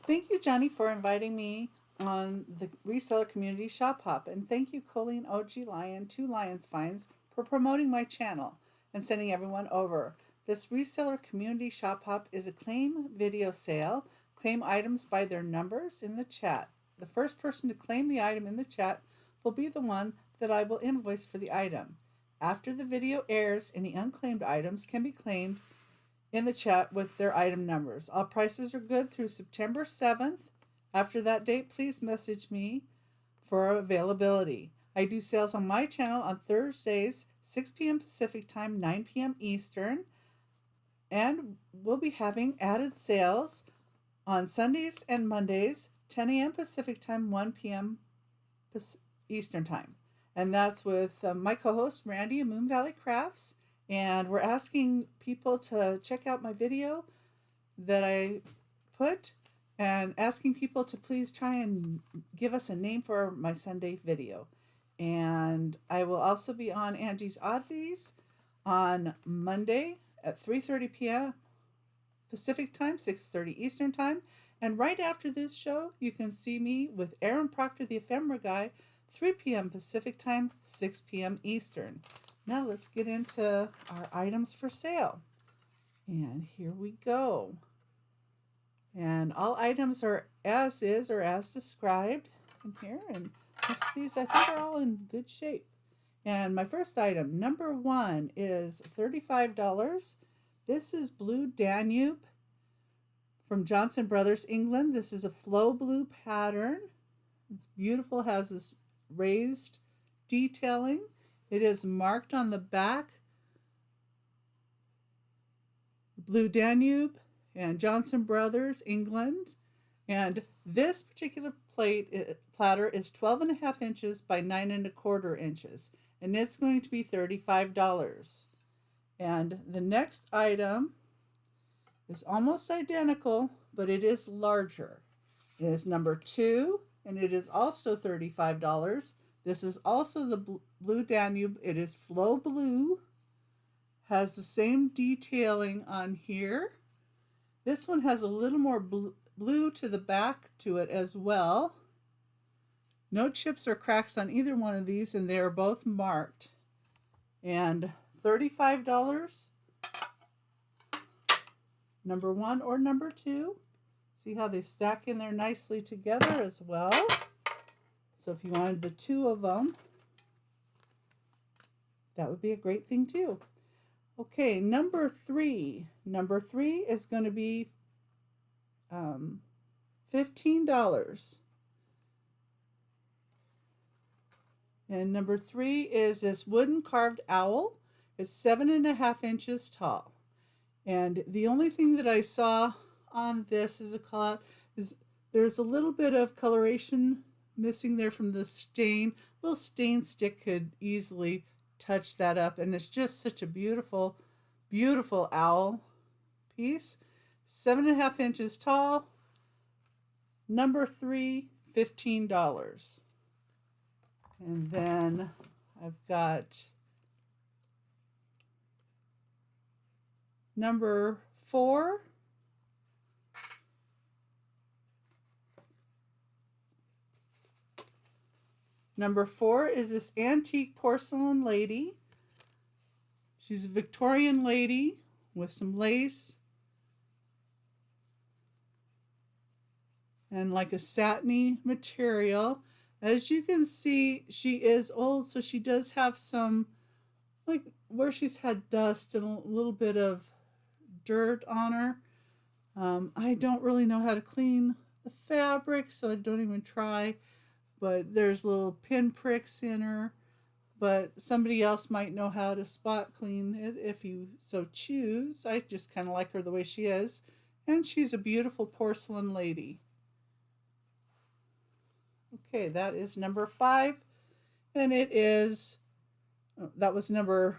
Thank you, Johnny, for inviting me on the Reseller Community Shop Hop. And thank you, Colleen, OG Lyon, 2 Lyons Finds, for promoting my channel and sending everyone over. This Reseller Community Shop Hop is a claim video sale. Claim items by their numbers in the chat. The first person to claim the item in the chat will be the one that I will invoice for the item. After the video airs, any unclaimed items can be claimed in the chat with their item numbers. All prices are good through September 7th. After that date, please message me for availability. I do sales on my channel on Thursdays, 6 p.m. Pacific Time, 9 p.m. Eastern, and we'll be having added sales on Sundays and Mondays, 10 a.m. Pacific Time, 1 p.m. Eastern Time. And that's with my co-host, Randy of Moon Valley Crafts. And we're asking people to check out my video that I put and asking people to please try and give us a name for my Sunday video. And I will also be on Angie's Oddities on Monday at 3:30 p.m. Pacific Time, 6:30 Eastern Time. And right after this show, you can see me with Aaron Proctor, the Ephemera Guy, 3 p.m. Pacific Time, 6 p.m. Eastern. Now let's get into our items for sale. And here we go. And all items are as is or as described in here. And these I think are all in good shape. And my first item, number 1, is $35. This is Blue Danube from Johnson Brothers, England. This is a flow blue pattern. It's beautiful, has this raised detailing. It is marked on the back, Blue Danube and Johnson Brothers, England. And this particular platter is 12.5 inches by 9.25 inches. And it's going to be $35. And the next item is almost identical, but it is larger. It is number 2, and it is also $35. This is also the Blue Danube. It is flow blue. Has the same detailing on here. This one has a little more blue to the back to it as well. No chips or cracks on either one of these, and they are both marked. And $35. Number 1 or number 2. See how they stack in there nicely together as well. So if you wanted the 2 of them, that would be a great thing too. Okay, number 3. Number 3 is going to be $15. And number 3 is this wooden carved owl. It's 7.5 inches tall. And the only thing that I saw on this as a call out is there's a little bit of coloration missing there from the stain. A little stain stick could easily touch that up, and it's just such a beautiful, beautiful owl piece. 7.5 inches tall. Number 3, $15. And then I've got number 4. Number 4 is this antique porcelain lady. She's a Victorian lady with some lace and like a satiny material. As you can see, she is old, so she does have some, like where she's had dust and a little bit of dirt on her. I don't really know how to clean the fabric, so I don't even try. But there's little pin pricks in her. But somebody else might know how to spot clean it if you so choose. I just kind of like her the way she is. And she's a beautiful porcelain lady. Okay, that is number 5. And it is, that was number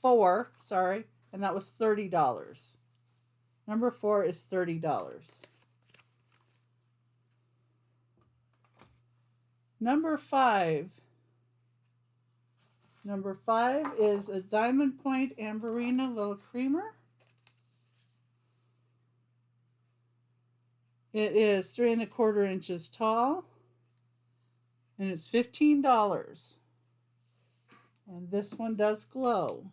4, sorry. And that was $30. Number 4 is $30. Number 5. Number 5 is a Diamond Point Amberina Little Creamer. It is 3¼ inches tall, and it's $15. And this one does glow.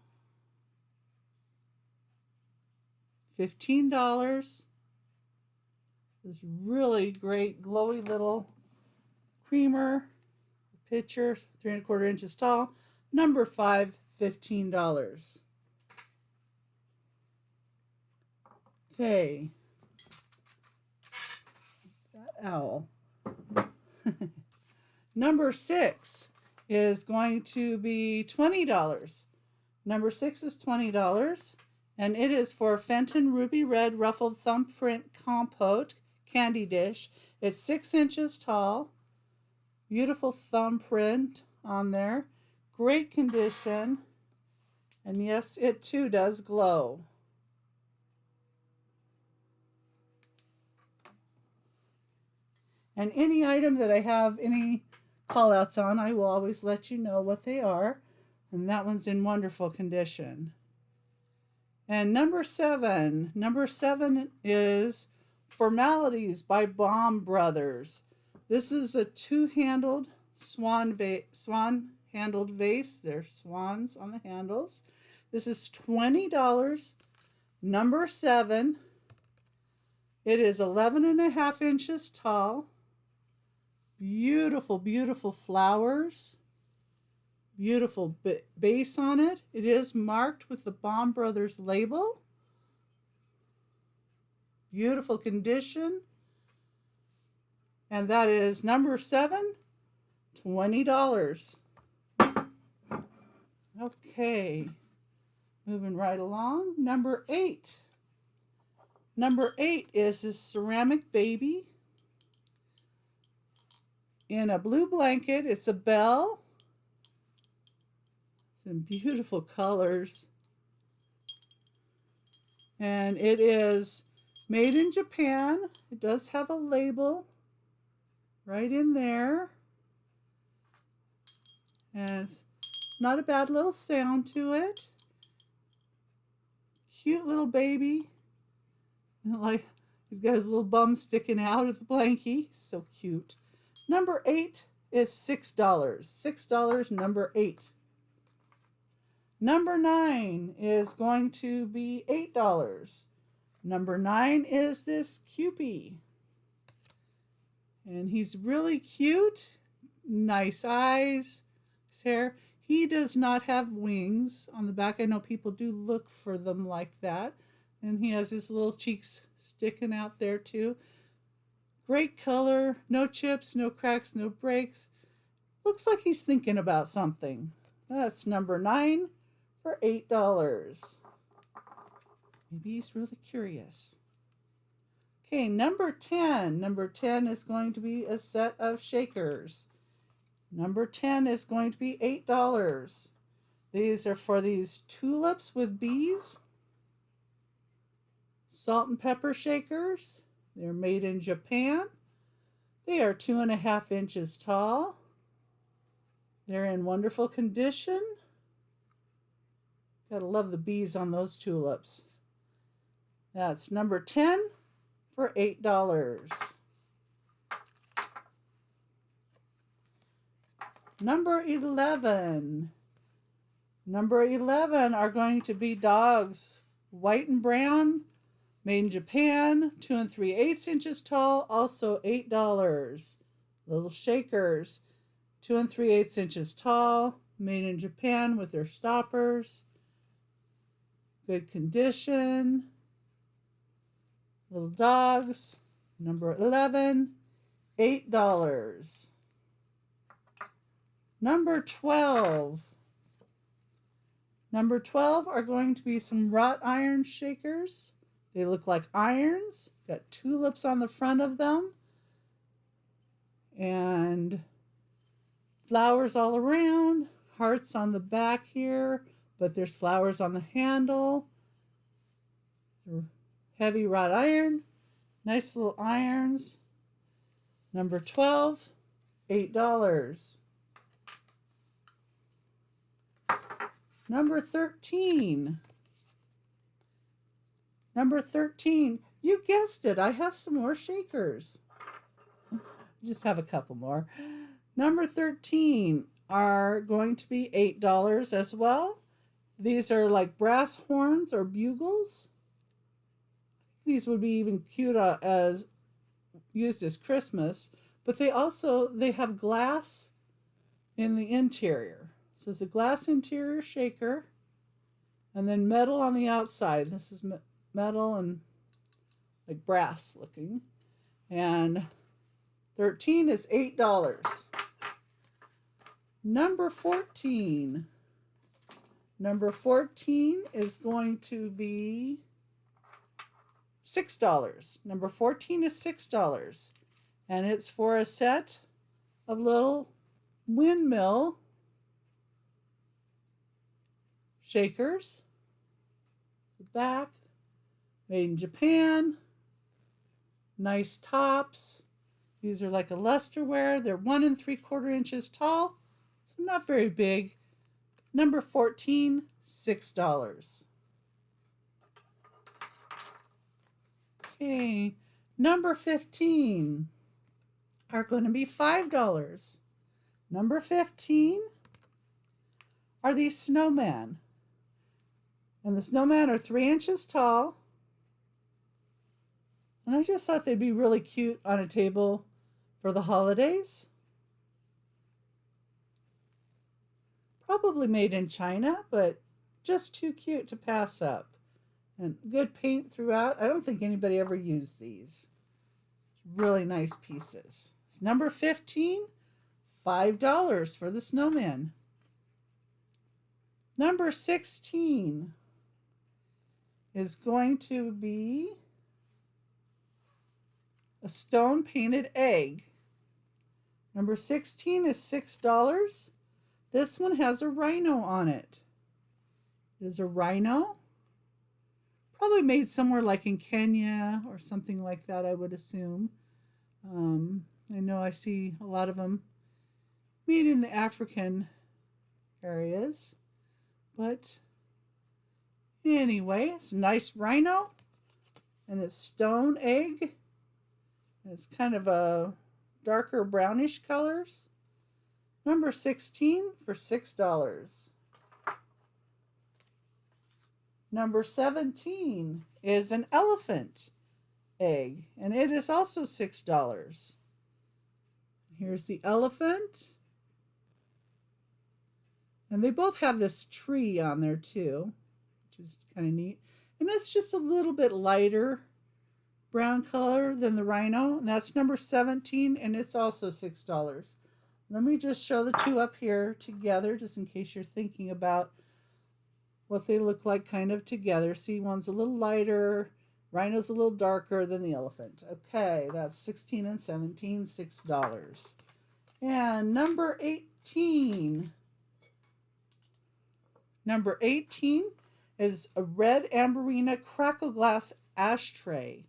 $15. This really great glowy little creamer pitcher, 3¼ inches tall. Number 5, $15. Okay. That owl. Number 6 is going to be $20. Number 6 is $20, and it is for Fenton Ruby Red Ruffled Thumbprint Compote Candy Dish. It's 6 inches tall. Beautiful thumbprint on there. Great condition. And yes, it too does glow. And any item that I have any call outs on, I will always let you know what they are. And that one's in wonderful condition. And number 7 is Formalities by Baum Brothers. This is a 2-handled swan-handled vase. There's swans on the handles. This is $20. Number 7. It is 11½ inches tall. Beautiful, beautiful flowers. Beautiful base on it. It is marked with the Baum Brothers label. Beautiful condition. And that is number 7, $20. Okay. Moving right along. Number 8. Number 8 is this ceramic baby in a blue blanket. It's a bell. It's in beautiful colors. And it is made in Japan. It does have a label right in there. And it's not a bad little sound to it. Cute little baby. Like, he's got his little bum sticking out of the blankie. So cute. Number 8 is $6. $6, number 8. Number 9 is going to be $8. Number 9 is this Cupie. And he's really cute. Nice eyes. His hair. He does not have wings on the back. I know people do look for them like that. And he has his little cheeks sticking out there too. Great color. No chips, no cracks, no breaks. Looks like he's thinking about something. That's number 9 for $8. Maybe he's really curious. Okay, number 10. Number 10 is going to be a set of shakers. Number 10 is going to be $8. These are for these tulips with bees. Salt and pepper shakers. They're made in Japan. They are 2½ inches tall. They're in wonderful condition. Gotta love the bees on those tulips. That's number 10 for $8. Number 11. Number 11 are going to be dogs, white and brown, made in Japan, 2 3/8 inches tall, also $8. Little shakers, 2 3/8 inches tall, made in Japan with their stoppers. Good condition. Little dogs, number 11, $8. Number 12. Number 12 are going to be some wrought iron shakers. They look like irons. Got tulips on the front of them. And flowers all around. Hearts on the back here. But there's flowers on the handle. Heavy wrought iron. Nice little irons. Number 12, $8. Number 13. Number 13. You guessed it. I have some more shakers. Just have a couple more. Number 13 are going to be $8 as well. These are like brass horns or bugles. These would be even cute as used as Christmas, but they have glass in the interior. So it's a glass interior shaker, and then metal on the outside. This is metal and like brass looking. And 13 is $8. Number 14. Number 14 is going to be $6. Number 14 is $6. And it's for a set of little windmill shakers. The back, made in Japan. Nice tops. These are like a lusterware. They're 1 3/4 inches tall, so not very big. Number 14, $6. Okay, number 15 are going to be $5. Number 15 are these snowmen. And the snowmen are 3 inches tall. And I just thought they'd be really cute on a table for the holidays. Probably made in China, but just too cute to pass up. And good paint throughout. I don't think anybody ever used these. Really nice pieces. It's number 15, $5 for the snowman. Number 16 is going to be a stone painted egg. Number 16 is $6. This one has a rhino on it. It is a rhino. Probably made somewhere like in Kenya or something like that, I would assume. I know I see a lot of them made in the African areas. But anyway, it's a nice rhino. And it's stone egg. It's kind of a darker brownish colors. Number 16 for $6. Number 17 is an elephant egg, and it is also $6. Here's the elephant. And they both have this tree on there too, which is kind of neat. And it's just a little bit lighter brown color than the rhino, and that's number 17, and it's also $6. Let me just show the two up here together, just in case you're thinking about what they look like kind of together. See, one's a little lighter, rhino's a little darker than the elephant. Okay, that's 16 and 17, $6. And number 18. Number 18 is a red amberina crackle glass ashtray.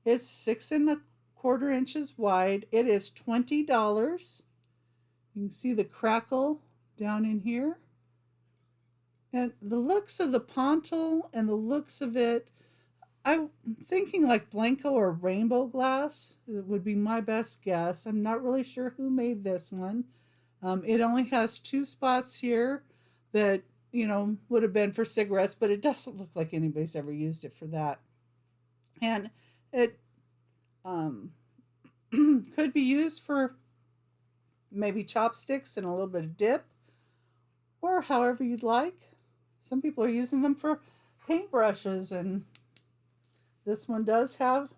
It's 6 1/4 inches wide. It is $20. You can see the crackle down in here. And the looks of the pontil and the looks of it, I'm thinking like Blanco or rainbow glass. It would be my best guess. I'm not really sure who made this one. It only has 2 spots here that, would have been for cigarettes, but it doesn't look like anybody's ever used it for that. And it could be used for maybe chopsticks and a little bit of dip, or however you'd like. Some people are using them for paintbrushes, and this one does have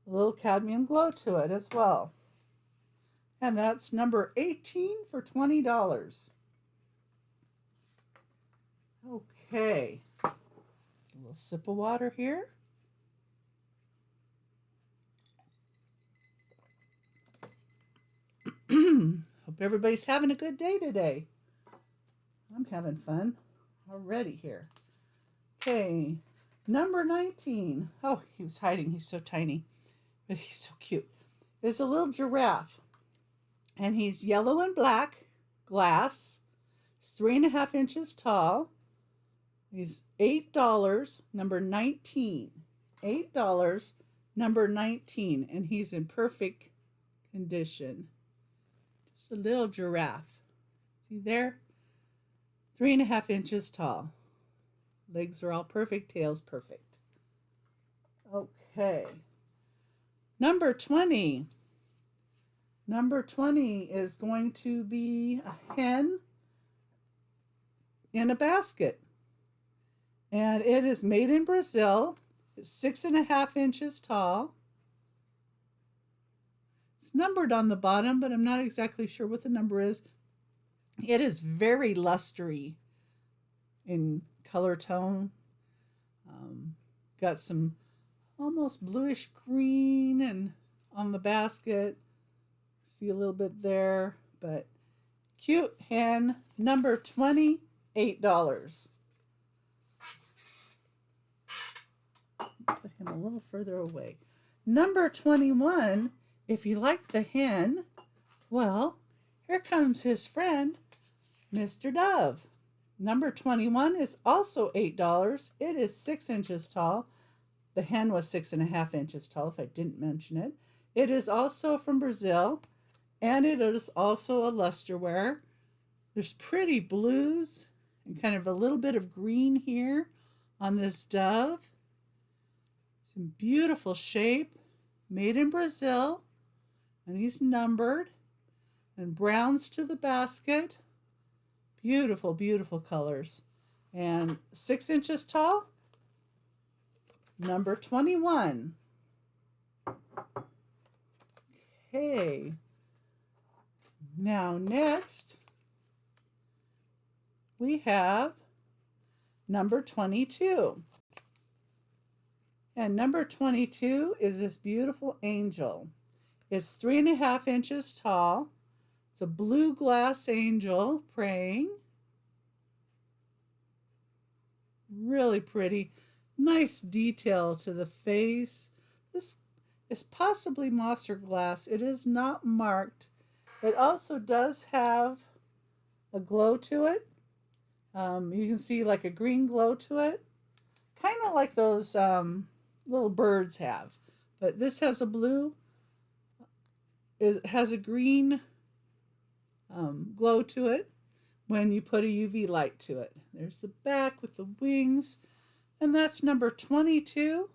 a little cadmium glow to it as well. And that's number 18 for $20. Okay, a little sip of water here. Hope everybody's having a good day today. I'm having fun already here. Okay, number 19. Oh, he was hiding. He's so tiny, but he's so cute. There's a little giraffe, and he's yellow and black glass. He's 3 1/2 inches tall. He's $8, number 19. $8, number 19, and he's in perfect condition. Just a little giraffe. See there? 3.5 inches tall. Legs are all perfect, tail's perfect. Okay. Number 20. Number 20 is going to be a hen in a basket. And it is made in Brazil. It's 6.5 inches tall. It's numbered on the bottom, but I'm not exactly sure what the number is. It is very lustery in color tone. Got some almost bluish green and on the basket. See a little bit there, but cute hen, number 20, $8. Put him a little further away. Number 21, if you like the hen, well, here comes his friend, Mr. Dove. Number 21 is also $8. It is 6 inches tall. The hen was 6.5 inches tall, if I didn't mention it. It is also from Brazil, and it is also a luster wear. There's pretty blues and kind of a little bit of green here on this dove. Some beautiful shape, made in Brazil, and he's numbered, and browns to the basket. Beautiful, beautiful colors. And 6 inches tall, number 21. Okay. Now next, we have number 22. And number 22 is this beautiful angel. It's 3.5 inches tall. It's a blue glass angel praying. Really pretty. Nice detail to the face. This is possibly moss or glass. It is not marked. It also does have a glow to it. You can see like a green glow to it. Kind of like those little birds have. But this has a blue. It has a green glow to it when you put a UV light to it. There's the back with the wings, and that's number 22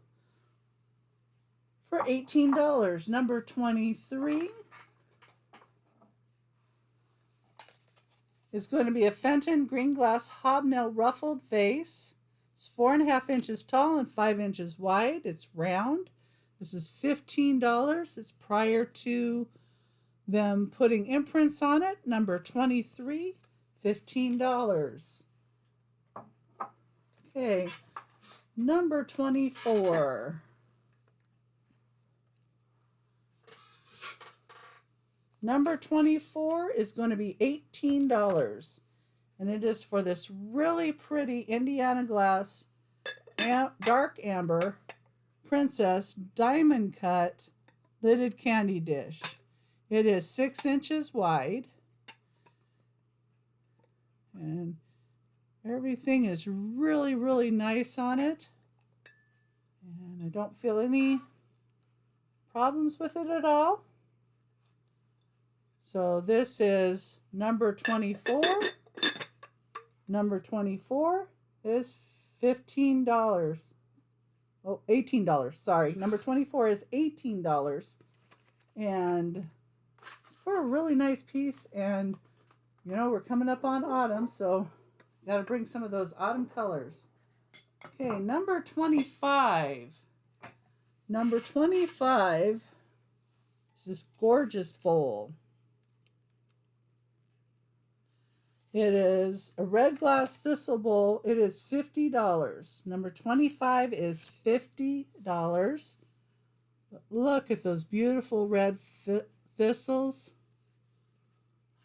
for $18. Number 23 is going to be a Fenton green glass hobnail ruffled vase. It's 4.5 inches tall and 5 inches wide. It's round. This is $15. It's prior to them putting imprints on it. Number 23, $15. Okay, number 24. Number 24 is going to be $18. And it is for this really pretty Indiana glass dark amber princess diamond cut lidded candy dish. It is 6 inches wide, and everything is really, really nice on it, and I don't feel any problems with it at all. So this is number 24. Number 24 is $15. Oh, $18. Sorry. Number 24 is $18. And it's for a really nice piece. And, you know, we're coming up on autumn, so got to bring some of those autumn colors. Okay, number 25. Number 25 is this gorgeous bowl. It is a red glass thistle bowl. It is $50. Number 25 is $50. But look at those beautiful red thistles.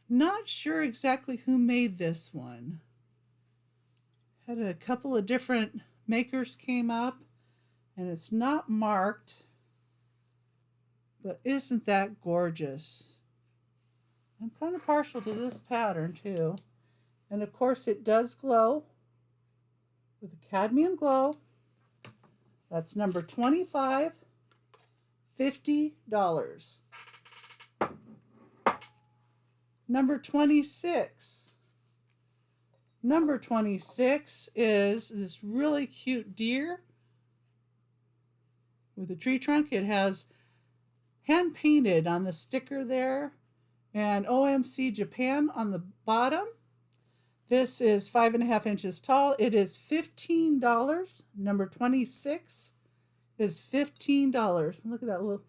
Not sure exactly who made this one. Had a couple of different makers came up, and it's not marked. But isn't that gorgeous? I'm kind of partial to this pattern too. And of course it does glow with a cadmium glow, That's number 25, $50. Number 26. Number 26 is this really cute deer with a tree trunk. It has hand painted on the sticker there and OMC Japan on the bottom. This is 5.5 inches tall. It is $15. Number 26 is $15. Look at that little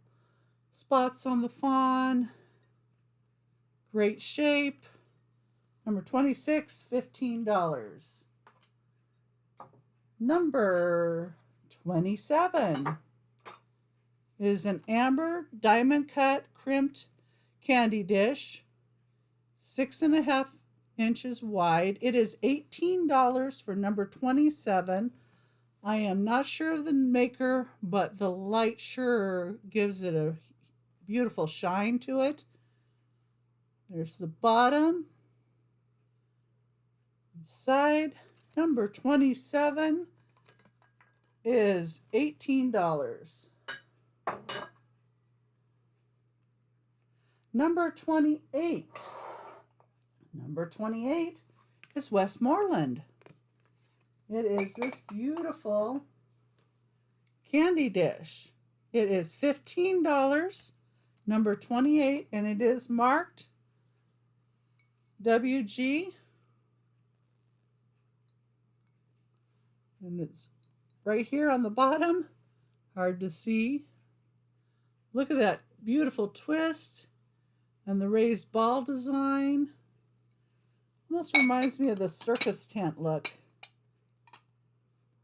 spots on the fawn. Great shape. Number 26, $15. Number 27 is an amber diamond cut crimped candy dish, 6.5 inches wide. It is $18 for number 27. I am not sure of the maker, but the light sure gives it a beautiful shine to it. There's the bottom. Side. Number 27 is $18. Number 28. Number 28 is Westmoreland. It is this beautiful candy dish. It is $15, number 28, and it is marked WG. And it's right here on the bottom. Hard to see. Look at that beautiful twist and the raised ball design. Almost reminds me of the circus tent look.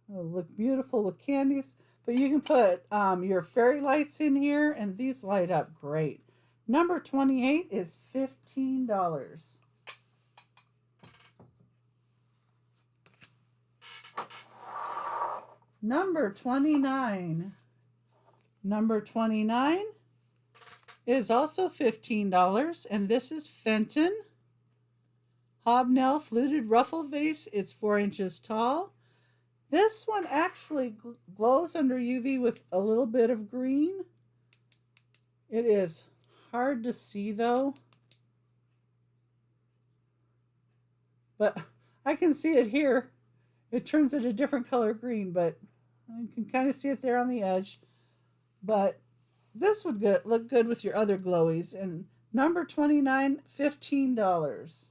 It'll look beautiful with candies, but you can put your fairy lights in here, and these light up great. Number 28 is $15. Number 29. Number 29 is also $15, and this is Fenton Hobnail Fluted Ruffle Vase. It's 4 inches tall. This one actually glows under UV with a little bit of green. It is hard to see though, but I can see it here. It turns it a different color green, but I can kind of see it there on the edge. But this would look good with your other glowies. And number 29, $15.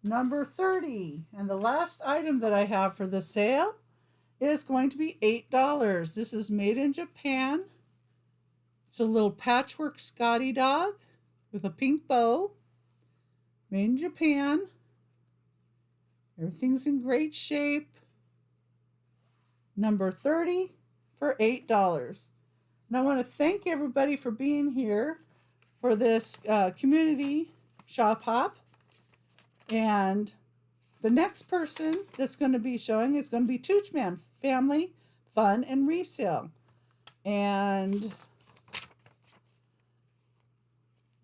Number 30, and the last item that I have for the sale is going to be $8. This is made in Japan. It's a little patchwork Scotty dog with a pink bow. Made in Japan. Everything's in great shape. Number 30 for $8. And I want to thank everybody for being here for this community shop hop. And the next person that's going to be showing is going to be Tooch Man, Family, Fun, and Resale. And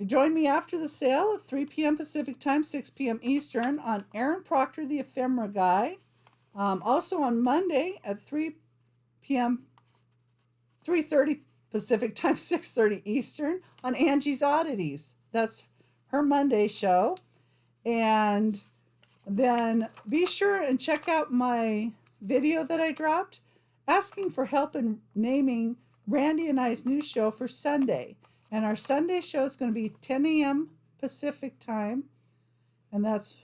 join me after the sale at 3 p.m. Pacific Time, 6 p.m. Eastern on Aaron Proctor, the Ephemera Guy. Also on Monday at 3 p.m., 3:30 Pacific Time, 6:30 Eastern on Angie's Oddities. That's her Monday show. And then be sure and check out my video that I dropped asking for help in naming Randy and I's new show for Sunday. And our Sunday show is going to be 10 a.m. Pacific Time. And that's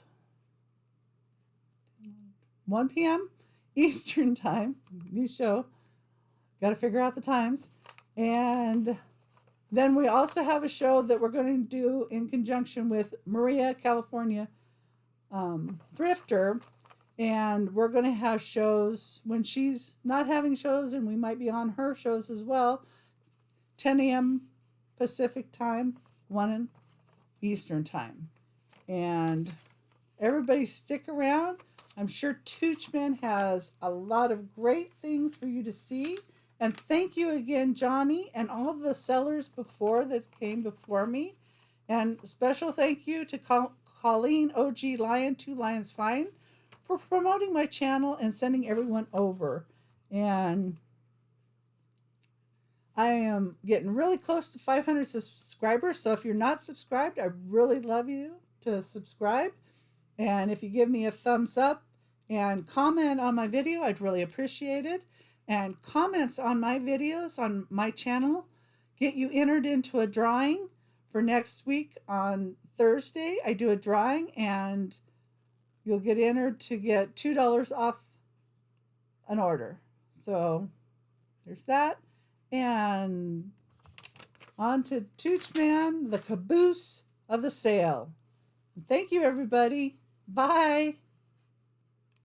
1 p.m. Eastern Time. New show. Got to figure out the times. And then we also have a show that we're going to do in conjunction with Maria, California Thrifter. And we're going to have shows when she's not having shows, and we might be on her shows as well. 10 a.m. Pacific Time, 1 Eastern Time. And everybody stick around. I'm sure Toochman has a lot of great things for you to see. And thank you again, Johnny, and all the sellers before that came before me. And special thank you to Colleen, OG Lyon, 2 Lions Fine, for promoting my channel and sending everyone over. And I am getting really close to 500 subscribers. So if you're not subscribed, I really love you to subscribe. And if you give me a thumbs up and comment on my video, I'd really appreciate it. And comments on my videos on my channel get you entered into a drawing for next week on Thursday. I do a drawing and you'll get entered to get $2 off an order. So there's that. And on to Tooch Man, the caboose of the sale. Thank you, everybody. Bye.